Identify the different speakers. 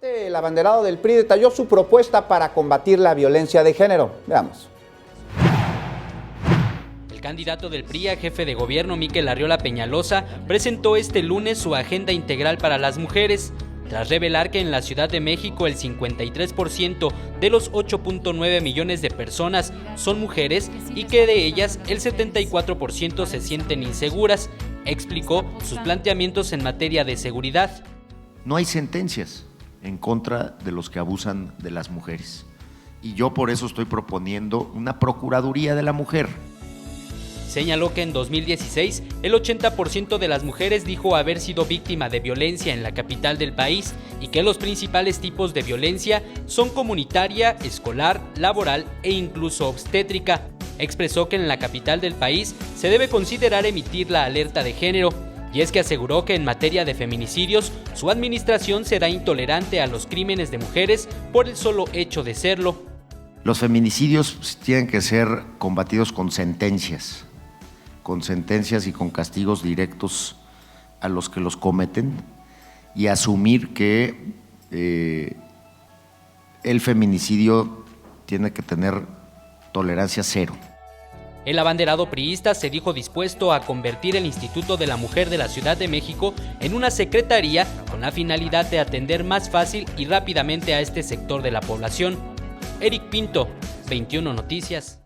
Speaker 1: El abanderado del PRI detalló su propuesta para combatir la violencia de género. Veamos.
Speaker 2: El candidato del PRI a jefe de gobierno, Mikel Arriola Peñalosa, presentó este lunes su agenda integral para las mujeres, tras revelar que en la Ciudad de México el 53% de los 8.9 millones de personas son mujeres y que de ellas el 74% se sienten inseguras. Explicó sus planteamientos en materia de seguridad.
Speaker 3: No hay sentencias en contra de los que abusan de las mujeres. Y yo por eso estoy proponiendo una Procuraduría de la Mujer.
Speaker 2: Señaló que en 2016 el 80% de las mujeres dijo haber sido víctima de violencia en la capital del país y que los principales tipos de violencia son comunitaria, escolar, laboral e incluso obstétrica. Expresó que en la capital del país se debe considerar emitir la alerta de género. Y es que aseguró que en materia de feminicidios, su administración será intolerante a los crímenes de mujeres por el solo hecho de serlo.
Speaker 3: Los feminicidios tienen que ser combatidos con sentencias y con castigos directos a los que los cometen y asumir que el feminicidio tiene que tener tolerancia cero.
Speaker 2: El abanderado priista se dijo dispuesto a convertir el Instituto de la Mujer de la Ciudad de México en una secretaría con la finalidad de atender más fácil y rápidamente a este sector de la población. Eric Pinto, 21 Noticias.